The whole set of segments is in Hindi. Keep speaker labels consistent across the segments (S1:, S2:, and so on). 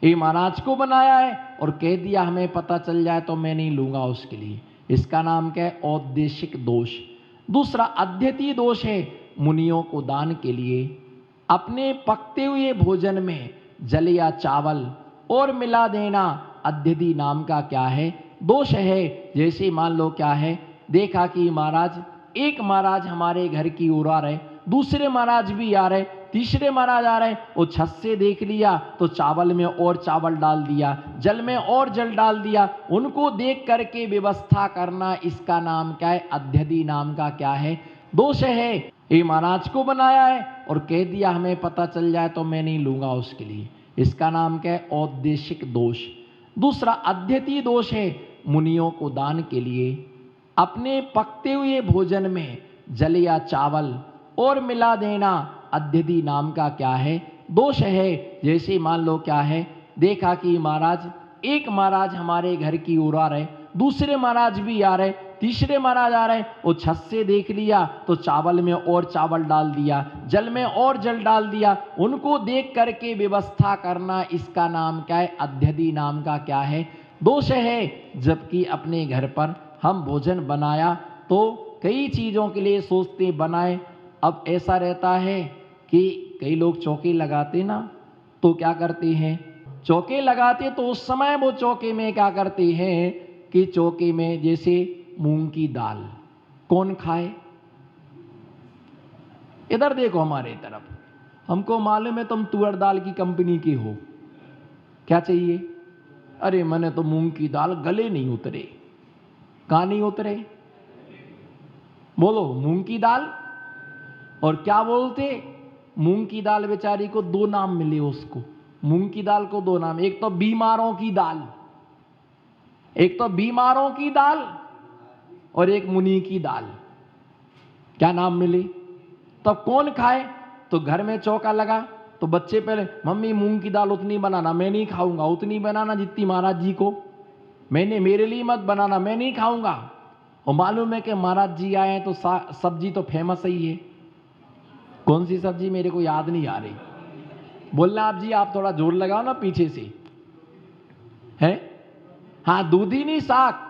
S1: ये महाराज को बनाया है और कह दिया हमें पता चल जाए तो मैं नहीं लूंगा उसके लिए। इसका नाम क्या है? औद्देशिक दोष। दूसरा अद्यति दोष है, मुनियों को दान के लिए अपने पकते हुए भोजन में जल या चावल और मिला देना अद्यति नाम का क्या है? दोष है। जैसे मान लो क्या है, देखा कि महाराज, एक महाराज हमारे घर की ओर आ रहे, दूसरे महाराज भी आ रहे, तीसरे महाराज आ रहे, वो छत से देख लिया तो चावल में और चावल डाल दिया, जल में और जल डाल दिया, उनको देख करके व्यवस्था करना, इसका नाम क्या है? अद्यति नाम का क्या है? दोष है। ये महाराज को बनाया है और कह दिया हमें पता चल जाए तो मैं नहीं लूंगा उसके लिए। इसका नाम क्या है? औद्देशिक दोष। दूसरा अद्यति दोष है, मुनियों को दान के लिए अपने पकते हुए भोजन में जल या चावल और मिला देना अद्यति नाम का क्या है? दोष है। जैसे मान लो क्या है, देखा कि महाराज, एक महाराज हमारे घर की ओर आ रहे, दूसरे महाराज भी आ रहे, तीसरे महाराज आ रहे, वो छत से देख लिया तो चावल में और चावल डाल दिया, जल में और जल डाल दिया, उनको देख करके व्यवस्था करना, इसका नाम क्या है? अद्यति नाम का क्या है? दोष है। जबकि अपने घर पर हम भोजन बनाया तो कई चीज़ों के लिए सोचते बनाए। अब ऐसा रहता है कि कई लोग चौके लगाते ना, तो क्या करते हैं, चौके लगाते तो उस समय वो चौके में क्या करते हैं कि चौके में जैसे मूंग की दाल कौन खाए? इधर देखो हमारे तरफ, हमको मालूम है तुम तुअर दाल की कंपनी के हो, क्या चाहिए? अरे मैंने तो मूंग की दाल, गले नहीं उतरे। कहां नहीं उतरे? बोलो, मूंग की दाल। और क्या बोलते, मूंग की दाल बेचारी को दो नाम मिले उसको, मूंग की दाल को दो नाम, एक तो बीमारों की दाल, एक तो बीमारों की दाल और एक मुनि की दाल। क्या नाम मिले? तब कौन खाए? तो घर में चौका लगा तो बच्चे पहले, मम्मी मूंग की दाल उतनी बनाना, मैं नहीं खाऊंगा, उतनी बनाना जितनी महाराज जी को, मैंने मेरे लिए मत बनाना, मैं नहीं खाऊंगा। और मालूम है कि महाराज जी आए हैं तो सब्जी तो फेमस ही है। कौन सी सब्जी मेरे को याद नहीं आ रही, बोलना आप जी, आप थोड़ा जोर लगाओ ना पीछे से, है? हाँ, दूधीनी साग।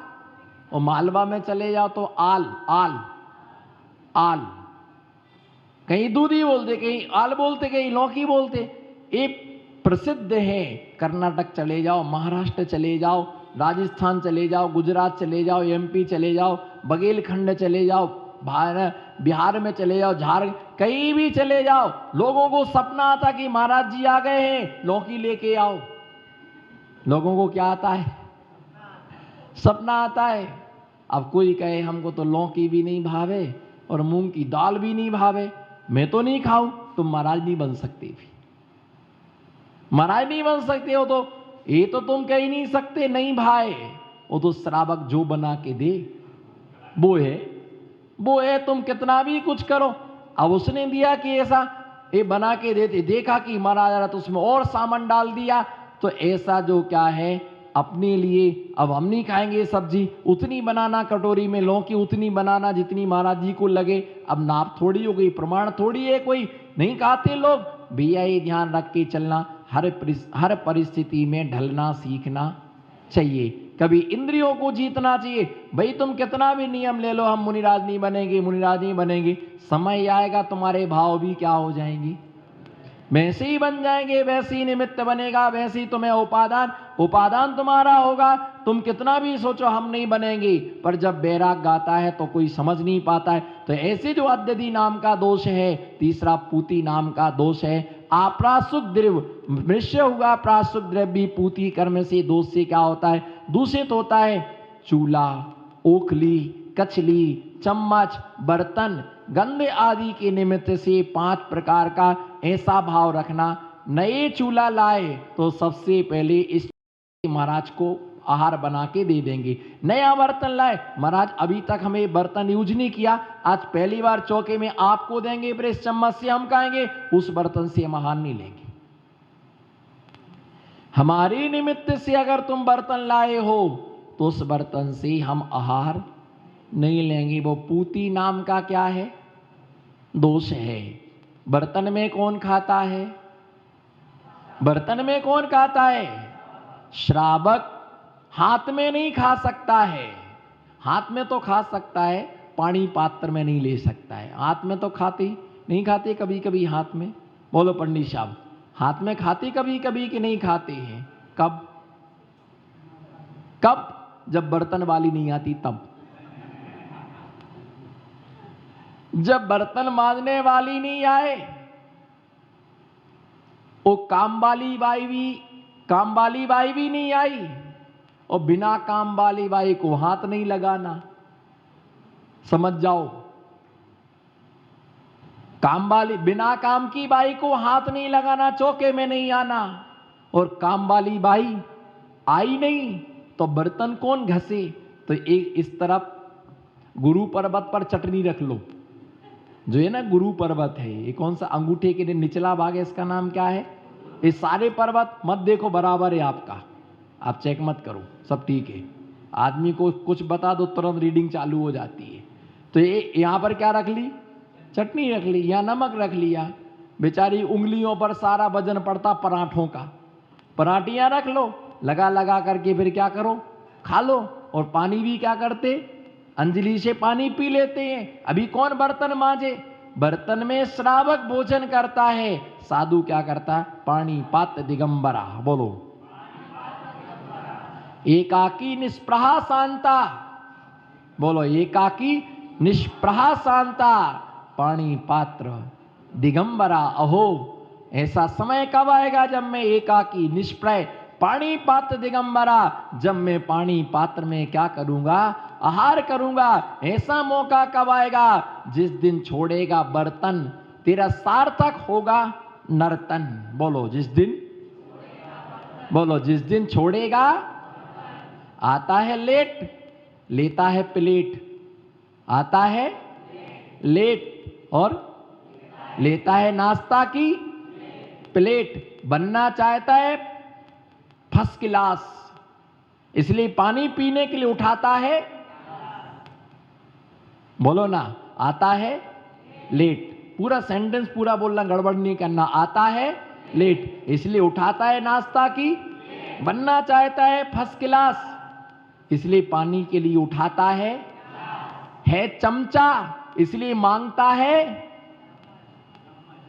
S1: और मालवा में चले जाओ तो आल, आल, आल, कहीं दूधी बोलते, कहीं आल बोलते, कहीं लौकी बोलते। ये प्रसिद्ध है। कर्नाटक चले जाओ, महाराष्ट्र चले जाओ, राजस्थान चले जाओ, गुजरात चले जाओ, एमपी चले जाओ, बघेलखंड चले जाओ, बिहार में चले जाओ, झारखंड, कहीं भी चले जाओ, लोगों को सपना आता कि महाराज जी आ गए हैं, लौकी लेके आओ। लोगों को क्या आता है? सपना आता है। अब कोई कहे हमको तो लौकी भी नहीं भावे और मूंग की दाल भी नहीं भावे, मैं तो नहीं खाऊं, तुम महाराज नहीं बन सकते भी, महाराज नहीं बन सकते हो तो ये तो तुम कह ही नहीं सकते नहीं भाई, वो तो श्रावक जो बना के दे वो है, वो है, तुम कितना भी कुछ करो। अब उसने दिया कि ऐसा ये बना के देते, देखा कि महाराज आ रहा तो उसमें और सामान डाल दिया, तो ऐसा जो क्या है अपने लिए, अब हम नहीं खाएंगे सब्जी, उतनी बनाना कटोरी में लौकी, उतनी बनाना जितनी महाराज जी को लगे। अब नाप थोड़ी हो गई, प्रमाण थोड़ी है, कोई नहीं खाते लोग। भैया ये ध्यान रख के चलना, हर परिस्थिति में ढलना सीखना चाहिए, कभी इंद्रियों को जीतना चाहिए। भाई तुम कितना भी नियम ले लो, हम मुनिराज नहीं बनेंगे, मुनिराज नहीं बनेंगे, समय आएगा तुम्हारे भाव भी क्या हो जाएंगे, वैसे ही बन जाएंगे, वैसे ही निमित्त बनेगा, वैसे ही तुम्हें उपादान तुम्हारा होगा। तुम कितना भी सोचो हम नहीं बनेंगे, पर जब बैराग गाता है तो कोई समझ नहीं पाता है। तो ऐसे जो अद्यति नाम का दोष है, तीसरा पूति नाम का दोष है, अप्रासुक द्रव्य, मृष्य हुआ प्रासुक द्रव्य पूति कर्म से दोष से क्या होता है, दूषित होता है। चूल्हा, ओखली, कचली, चम्मच, बर्तन, गंध आदि के निमित्त से 5 प्रकार का ऐसा भाव रखना। नए चूल्हा लाए तो सबसे पहले इस महाराज को आहार बना के दे देंगे। नया बर्तन लाए, महाराज अभी तक हमें बर्तन यूज नहीं किया, आज पहली बार चौके में आपको देंगे, फिर इस चम्मच से हम खाएंगे, उस बर्तन से हम आहार नहीं लेंगे। हमारे निमित्त से अगर तुम बर्तन लाए हो तो उस बर्तन से हम आहार नहीं लेंगे। वो पूति नाम का क्या है, दोष है। बर्तन में कौन खाता है? बर्तन में कौन खाता है? श्रावक हाथ में नहीं खा सकता है। हाथ में तो खा सकता है, पानी पात्र में नहीं ले सकता है। हाथ में तो खाते नहीं खाते कभी कभी हाथ में? बोलो पंडित साहब, हाथ में खाते कभी कभी कि नहीं खाते हैं? कब कब? जब बर्तन वाली नहीं आती तब। जब बर्तन मांजने वाली नहीं आए, वो काम वाली बाई भी नहीं आई, और बिना काम वाली बाई को हाथ नहीं लगाना। समझ जाओ, काम वाली बिना काम की बाई को हाथ नहीं लगाना, चौके में नहीं आना, और काम वाली बाई आई नहीं तो बर्तन कौन घसे? तो एक इस तरफ गुरु पर्वत पर चटनी रख लो, जो है ना गुरु पर्वत है, ये कौन सा अंगूठे के निचला भाग है, इसका नाम क्या है? ये सारे पर्वत मत देखो, बराबर है आपका, आप चेक मत करो, सब ठीक है। आदमी को कुछ बता दो तुरंत रीडिंग चालू हो जाती है। तो ये यहां पर क्या रख ली? चटनी रख ली, या नमक रख लिया। बेचारी उंगलियों पर सारा वजन पड़ता पराठों का, पराठियां रख लो, लगा लगा करके फिर क्या करो? खा लो। और पानी भी क्या करते? अंजलि से पानी पी लेते हैं। अभी कौन बर्तन मांजे? बर्तन में श्रावक भोजन करता है, साधु क्या करता है? पानी पात्र दिगंबरा। बोलो, एकाकी निष्प्रहा शांता। बोलो, एकाकी निष्प्रहा शांता, पानी पात्र दिगंबरा। अहो, ऐसा समय कब आएगा जब मैं एकाकी निष्प्रय पानी पात्र दिगंबरा, जब मैं पानी पात्र में क्या करूंगा? आहार करूंगा। ऐसा मौका कब आएगा? जिस दिन छोड़ेगा बर्तन, तेरा सार्थक होगा नर्तन। बोलो, जिस दिन, बोलो, जिस दिन छोड़ेगा। आता है लेट, लेता है प्लेट। आता है लेट और लेता है नाश्ता की प्लेट। बनना चाहता है फर्स्ट क्लास, इसलिए पानी पीने के लिए उठाता है। बोलो ना, आता है लेट। पूरा सेंटेंस पूरा बोलना, गड़बड़ नहीं करना। आता है लेट, इसलिए उठाता है नाश्ता की। बनना चाहता है फर्स्ट क्लास, इसलिए पानी के लिए उठाता है चमचा, इसलिए मांगता है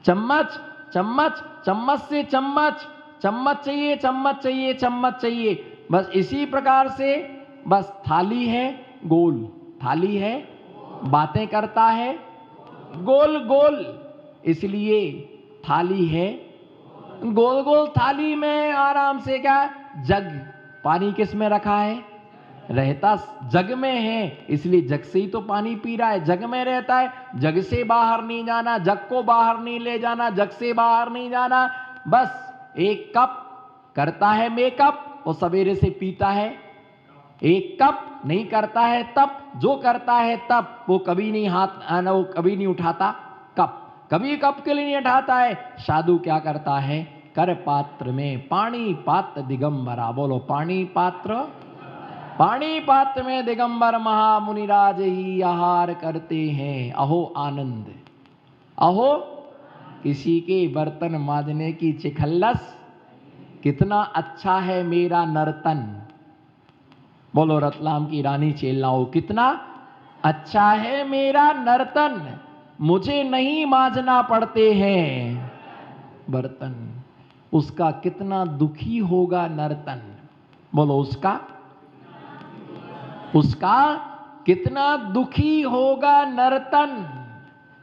S1: चम्मच। चम्मच, चम्मच से चम्मच, चम्मच चाहिए, चम्मच चाहिए, चम्मच चाहिए। बस इसी प्रकार से, बस थाली है गोल, थाली है, बातें करता है गोल गोल, इसलिए थाली है गोल गोल। थाली में आराम से क्या? जग। पानी किस में रखा है? रहता जग में है, इसलिए जग से ही तो पानी पी रहा है। जग में रहता है, जग से बाहर नहीं जाना, जग को बाहर नहीं ले जाना, जग से बाहर नहीं जाना। बस एक कप करता है मेकअप, और सवेरे से पीता है एक कप। नहीं करता है तब, जो करता है तब, वो कभी नहीं हाथ, वो कभी नहीं उठाता कप, कभी कप के लिए नहीं उठाता है। साधु क्या करता है? कर पात्र में पानी पात्र दिगंबरा। बोलो, पानी पात्र, पानी पात्र में दिगंबर महामुनिराज ही आहार करते हैं। अहो आनंद, अहो किसी के बर्तन मांजने की चिखल्लस, कितना अच्छा है मेरा नर्तन। बोलो, रतलाम की रानी चेल्लाओ, कितना अच्छा है मेरा नर्तन, मुझे नहीं मांजना पड़ते हैं बर्तन। उसका कितना दुखी होगा नर्तन। बोलो, उसका कितना दुखी होगा नर्तन,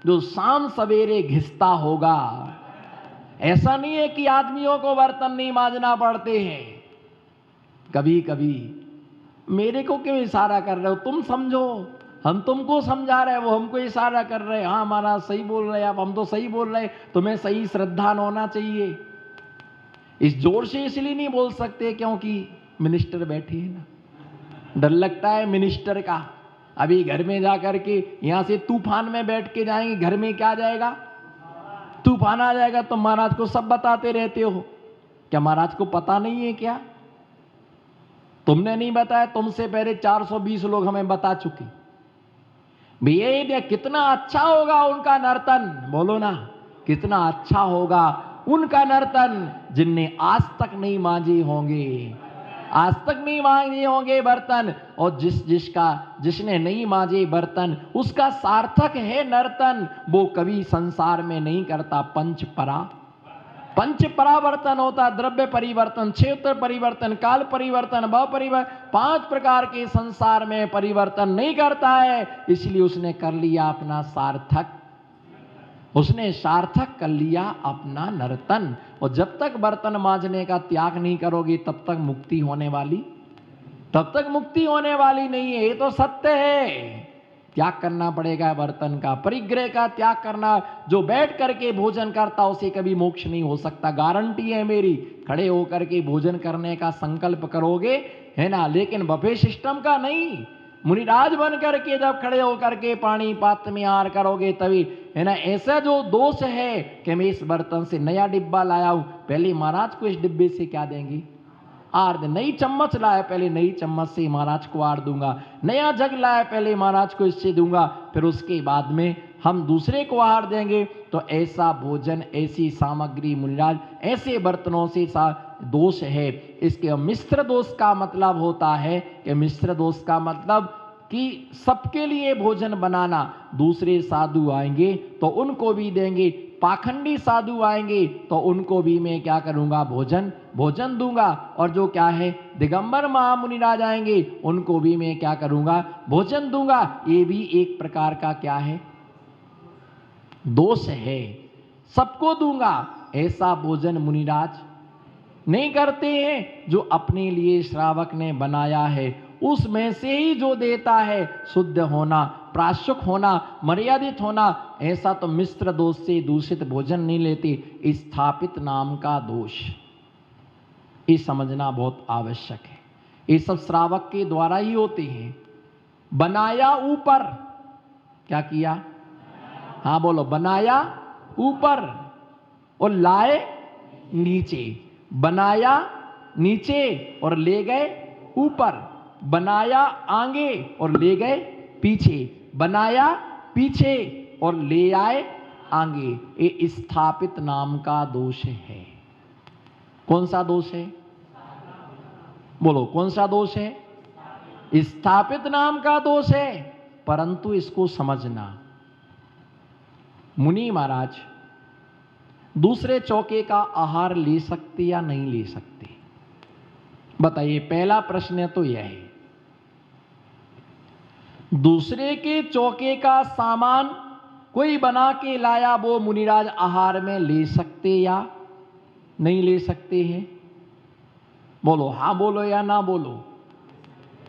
S1: जो शाम सवेरे घिसता होगा। ऐसा नहीं है कि आदमियों को बर्तन नहीं मांजना पड़ते हैं। कभी कभी मेरे को क्यों इशारा कर रहे हो? तुम समझो, हम तुमको समझा रहे हैं, वो हमको इशारा कर रहे हैं। हाँ महाराज सही बोल रहे हैं आप, हम तो सही बोल रहे हैं, तुम्हें सही श्रद्धान होना चाहिए। इस जोर से इसलिए नहीं बोल सकते क्योंकि मिनिस्टर बैठे हैं ना, डर लगता है मिनिस्टर का। अभी घर में जाकर के यहां से तूफान में बैठ के जाएंगे, घर में क्या जाएगा? तूफान आ जाएगा। तो महाराज को सब बताते रहते हो, क्या महाराज को पता नहीं है क्या? तुमने नहीं बताया, तुमसे पहले 420 लोग हमें बता चुके। भैया कितना अच्छा होगा उनका नर्तन। बोलो ना, कितना अच्छा होगा। उनका नर्तन जिनने आज तक नहीं मांजे होंगे, आज तक नहीं मांजे होंगे बर्तन। और जिसने नहीं मांजे बर्तन उसका सार्थक है नर्तन। वो कभी संसार में नहीं करता पंच परावर्तन होता, द्रव्य परिवर्तन, क्षेत्र परिवर्तन, काल परिवर्तन, भाव परिवर्तन, 5 प्रकार के संसार में परिवर्तन नहीं करता है। इसलिए उसने कर लिया अपना सार्थक, उसने सार्थक कर लिया अपना नर्तन। और जब तक बर्तन मांजने का त्याग नहीं करोगे तब तक मुक्ति होने वाली नहीं है। ये तो सत्य है। त्याग करना पड़ेगा बर्तन का, परिग्रह का त्याग करना। जो बैठ करके भोजन करता उसे कभी मोक्ष नहीं हो सकता, गारंटी है मेरी। खड़े होकर के भोजन करने का संकल्प करोगे है ना, लेकिन बफे सिस्टम का नहीं। मुनिराज बन करके जब खड़े होकर के पानी पात्र में आहार करोगे तभी, है ना। ऐसा जो दोष है कि मैं इस बर्तन से नया डिब्बा लाया हूं, पहले महाराज को इस डिब्बे से क्या देंगे, आर दे। नई चम्मच लाया, पहले नई चम्मच से महाराज को आर दूंगा। नया जग लाया, पहले महाराज को इससे दूंगा, फिर उसके बाद में हम दूसरे को आहार देंगे। तो ऐसा भोजन, ऐसी सामग्री मुनिराज, ऐसे बर्तनों से दोष है। इसके मिश्र दोष का मतलब होता है कि मिश्र दोष का मतलब कि सबके लिए भोजन बनाना। दूसरे साधु आएंगे तो उनको भी देंगे, पाखंडी साधु आएंगे तो उनको भी मैं क्या करूंगा, भोजन दूंगा। और जो क्या है, दिगंबर महामुनिराज आएंगे उनको भी मैं क्या करूंगा, भोजन दूंगा। ये भी एक प्रकार का क्या है, दोष है। सबको दूंगा ऐसा भोजन मुनिराज नहीं करते हैं। जो अपने लिए श्रावक ने बनाया है उसमें से ही जो देता है, शुद्ध होना, प्राश्चुक होना, मर्यादित होना, ऐसा तो मिश्र दोष से दूषित भोजन नहीं लेते। स्थापित नाम का दोष ये समझना बहुत आवश्यक है। ये सब श्रावक के द्वारा ही होते हैं। बनाया ऊपर, क्या किया, हाँ बोलो, बनाया ऊपर और लाए नीचे। बनाया नीचे और ले गए ऊपर, बनाया आगे और ले गए पीछे, बनाया पीछे और ले आए आगे। ये स्थापित नाम का दोष है। कौन सा दोष है, बोलो कौन सा दोष है, स्थापित नाम का दोष है। परंतु इसको समझना, मुनि महाराज दूसरे चौके का आहार ले सकते या नहीं ले सकते, बताइए। पहला प्रश्न तो यह है, दूसरे के चौके का सामान कोई बना के लाया, वो मुनिराज आहार में ले सकते या नहीं ले सकते हैं, बोलो हाँ बोलो या ना बोलो।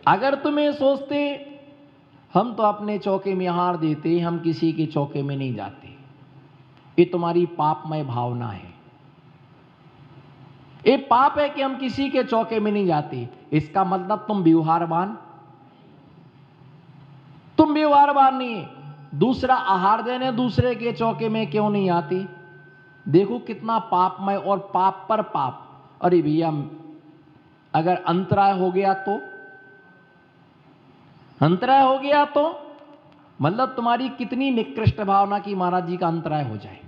S1: अगर तुम्हें सोचते हम तो अपने चौके में आहार देते, हम किसी के चौके में नहीं जाते, ये तुम्हारी पापमय भावना है। ये पाप है कि हम किसी के चौके में नहीं जाते। इसका मतलब तुम व्यवहारवान नहीं है। दूसरा आहार देने दूसरे के चौके में क्यों नहीं आती, देखो कितना पापमय और पाप पर पाप। अरे भैया अगर अंतराय हो गया तो मतलब तुम्हारी कितनी निकृष्ट भावना की महाराज जी का अंतराय हो जाए।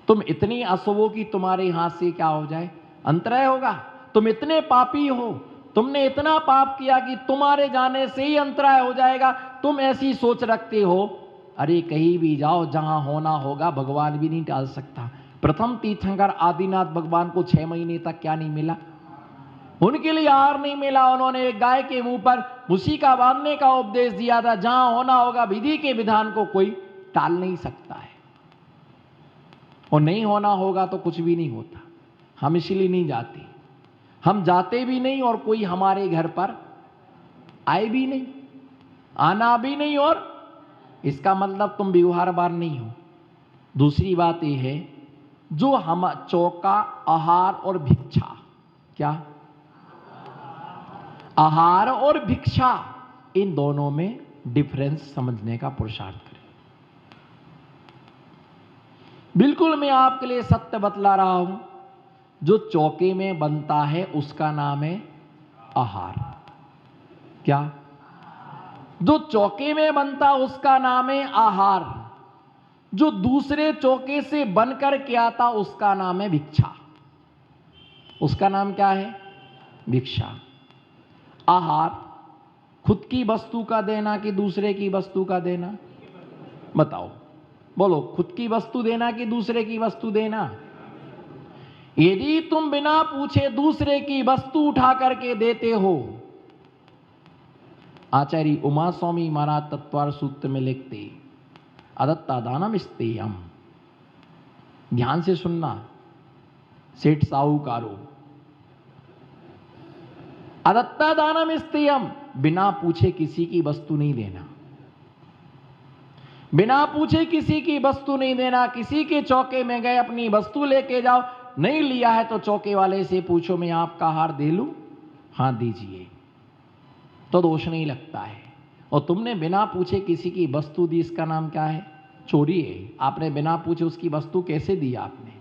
S1: तुम इतनी अशुभो की तुम्हारे हाथ से क्या हो जाए, अंतराय होगा। तुम इतने पापी हो, तुमने इतना पाप किया कि तुम्हारे जाने से ही अंतराय हो जाएगा। तुम ऐसी सोच रखते हो, अरे कहीं भी जाओ, जहां होना होगा भगवान भी नहीं टाल सकता। प्रथम तीर्थंकर आदिनाथ भगवान को 6 महीने तक क्या नहीं मिला, उनके लिए आहार नहीं मिला। उन्होंने एक गाय के मुंह पर मूसिका बांधने का उपदेश दिया था। जहां होना होगा विधि के विधान को कोई टाल नहीं सकता है, और नहीं होना होगा तो कुछ भी नहीं होता। हम इसलिए नहीं जाते, हम जाते भी नहीं और कोई हमारे घर पर आए भी नहीं, आना भी नहीं, और इसका मतलब तुम व्यवहारवान नहीं हो। दूसरी बात यह है, जो हम चौका, आहार और भिक्षा, क्या आहार और भिक्षा, इन दोनों में डिफरेंस समझने का पुरुषार्थ करें। बिल्कुल मैं आपके लिए सत्य बतला रहा हूं। जो चौके में बनता है उसका नाम है आहार। क्या, जो चौके में बनता उसका नाम है आहार। जो दूसरे चौके से बनकर के आता उसका नाम है भिक्षा। उसका नाम क्या है? भिक्षा। आहार खुद की वस्तु का देना कि दूसरे की वस्तु का देना? बताओ, बोलो, खुद की वस्तु देना कि दूसरे की वस्तु देना? यदि तुम बिना पूछे दूसरे की वस्तु उठा करके देते हो, आचार्य उमा स्वामी महाराज तत्वार सूत्र में लिखते, अदत्ता दानम स्तेयम। ध्यान से सुनना सेठ साहूकारों, अदत्ता दानम स्तेयम, बिना पूछे किसी की वस्तु नहीं देना। बिना पूछे किसी की वस्तु नहीं देना। किसी के चौके में गए, अपनी वस्तु लेके जाओ, नहीं लिया है तो चौके वाले से पूछो, मैं आपका हार दे लूं? हां दीजिए, तो दोष नहीं लगता है। और तुमने बिना पूछे किसी की वस्तु दी, इसका नाम क्या है? चोरी है। आपने बिना पूछे उसकी वस्तु कैसे दी आपने?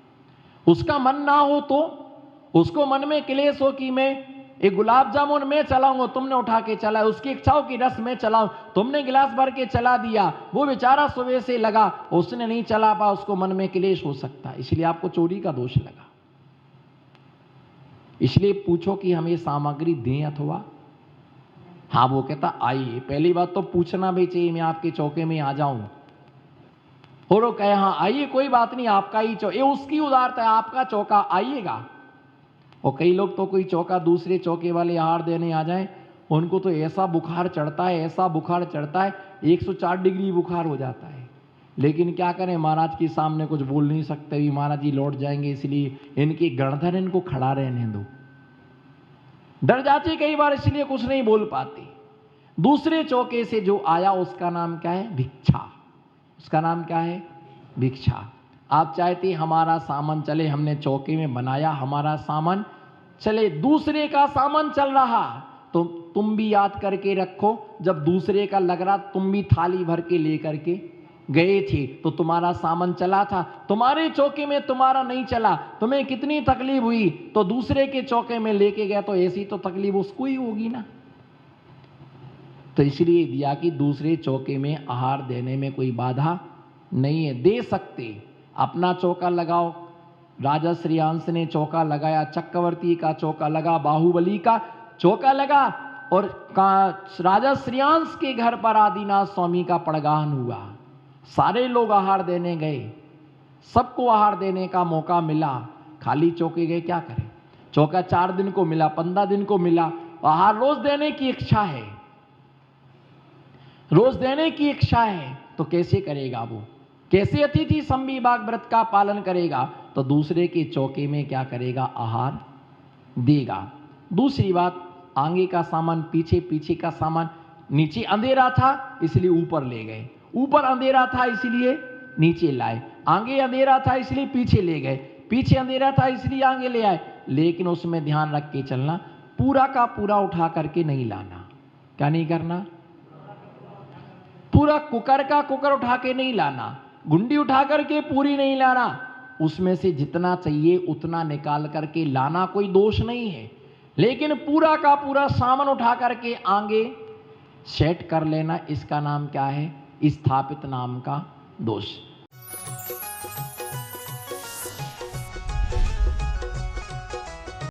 S1: उसका मन ना हो तो, उसको मन में क्लेश हो कि मैं एक गुलाब जामुन में चलाऊंगा, तुमने उठा के चलाया, उसकी इच्छाओं की रस में चलाऊं, तुमने गिलास भर के चला दिया, वो बेचारा सुबह से लगा, उसने नहीं चला पा, उसको मन में क्लेश हो सकता है, इसलिए आपको चोरी का दोष लगा। इसलिए पूछो कि हमें सामग्री दें अथवा हाँ। वो कहता आइए, पहली बात तो पूछना भी चाहिए, मैं आपके चौके में आ जाऊं। और वो कहे हाँ आइए, कोई बात नहीं, आपका ही चौका, ये उसकी उदारता है, आपका चौका, आइएगा। और कई लोग तो कोई चौका दूसरे चौके वाले आहार देने आ जाएं, उनको तो ऐसा बुखार चढ़ता है, ऐसा बुखार चढ़ता है, 104 डिग्री बुखार हो जाता है। लेकिन क्या करें, महाराज के सामने कुछ बोल नहीं सकते, भी महाराज जी लौट जाएंगे, इसलिए इनकी गणधर इनको खड़ा रहने दो। डर जाते कई बार, इसलिए कुछ नहीं बोल पाते। दूसरे चौके से जो आया उसका नाम क्या है? भिक्षा। उसका नाम क्या है? भिक्षा। आप चाहते हमारा सामान चले, हमने चौके में बनाया, हमारा सामान चले, दूसरे का सामान चल रहा, तो तुम भी याद करके रखो, जब दूसरे का लग रहा तुम भी थाली भर के लेकर के गए थे, तो तुम्हारा सामान चला था, तुम्हारे चौके में तुम्हारा नहीं चला, तुम्हें कितनी तकलीफ हुई, तो दूसरे के चौके में लेके गया, तो ऐसी तो तकलीफ उसको ही होगी ना। तो इसलिए दिया कि दूसरे चौके में आहार देने में कोई बाधा नहीं है, दे सकते। अपना चौका लगाओ, राजा श्रेयांश ने चौका लगाया, चक्रवर्ती का चौका लगा, बाहुबली का चौका लगा, और राजा श्रेयांश के घर पर आदिनाथ स्वामी का पड़गान हुआ। सारे लोग आहार देने गए, सबको आहार देने का मौका मिला, खाली चौके गए, क्या करें? चौका 4 दिन को मिला, 15 दिन को मिला, आहार रोज देने की इच्छा है, रोज देने की इच्छा है, तो कैसे करेगा वो? कैसे अतिथि संविभाग व्रत का पालन करेगा? तो दूसरे के चौके में क्या करेगा? आहार देगा। दूसरी बात, आगे का सामान पीछे, पीछे का सामान नीचे अंधेरा था इसलिए ऊपर ले गए, ऊपर अंधेरा था इसलिए नीचे लाए, आगे अंधेरा था इसलिए पीछे ले गए, पीछे अंधेरा था इसलिए आगे ले आए। लेकिन उसमें ध्यान रख के चलना, पूरा का पूरा उठा करके नहीं लाना। क्या नहीं करना? पूरा कुकर का कुकर उठा के नहीं लाना, गुंडी उठा करके पूरी नहीं लाना, उसमें से जितना चाहिए उतना निकाल करके लाना, कोई दोष नहीं है। लेकिन पूरा का पूरा सामान उठा करके आगे सेट कर लेना, इसका नाम क्या है? स्थापित नाम का दोष।